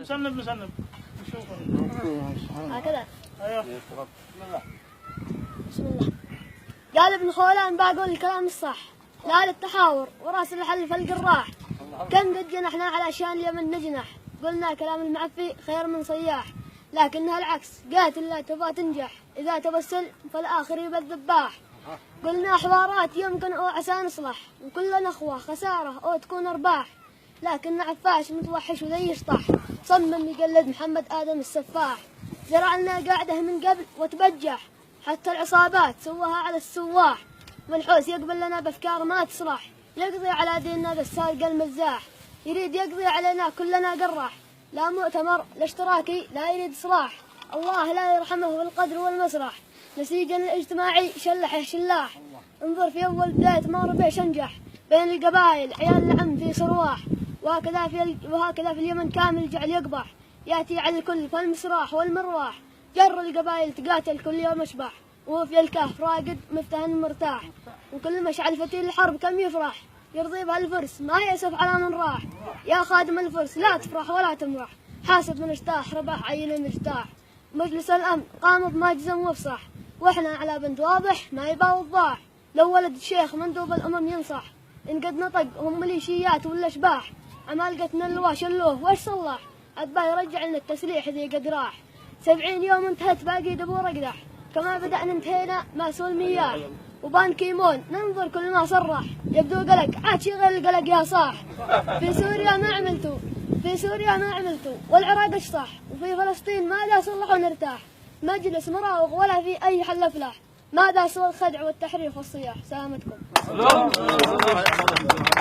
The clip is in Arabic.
مسنب مسنب نشوف هكذا. ايوه بسم الله. قال ابن خولان بقول الكلام الصح، لا للتحاور وراس الحل فالقراح. كم قد جنحنا علشان اليمن نجنح، قلنا كلام المعفي خير من صياح. لكنها العكس، قاتل لا تبغى تنجح، إذا تبسل فالآخر يبى الذباح. قلنا حوارات يمكن أو عسى نصلح، وكلنا أخوة خسارة أو تكون أرباح. لكن عفاش متوحش وذي يشطح، صمم يقلد محمد آدم السفاح. زرعنا قاعده من قبل وتبجح، حتى العصابات سواها على السواح. منحوس يقبل لنا بأفكار ما تصلح، يقضي على ديننا بالسارق المزاح. يريد يقضي علينا كلنا قراح، لا مؤتمر الاشتراكي لا يريد إصلاح. الله لا يرحمه بالقدر والمسرح، نسيجا الاجتماعي شلحه شلاح. انظر في أول بداية ما ربيش انجح، بين القبائل عيال العم في صرواح. وهكذا في اليمن كامل جعل يقبح، يأتي على الكل فالمسراح والمرواح. جر القبائل تقاتل كل يوم اشبح، وفي الكهف راقد مفتهن مرتاح. وكل مشعل فتيل الحرب كم يفرح، يرضي بها الفرس ما يأسف على من راح. يا خادم الفرس لا تفرح ولا تمرح، حاسب من اجتاح ربح عين المجتاح. مجلس الأمن قام بمجزم وفصح، واحنا على بنت واضح ما يبا وضاح. لو ولد الشيخ مندوب الأمم ينصح، إن قد نطق هم ميليشيات ولا اشباح. عمالقتنا اللواء شلوه وش صلح، أتباه يرجع لنا التسليح ذي قد راح. 70 يوم انتهت باقي دبور اقدح، كما بدأنا انتهينا ما سوى المياه. وبان كيمون ننظر كل ما صرح، يبدو قلق عاد شغل القلق يا صاح. في سوريا ما عملتوا والعراق اشصح، وفي فلسطين ما دا صلح ونرتاح. مجلس مراوغ ولا في أي حل أفلاح، ما دا سوى الخدع والتحريف والصياح. سلامتكم.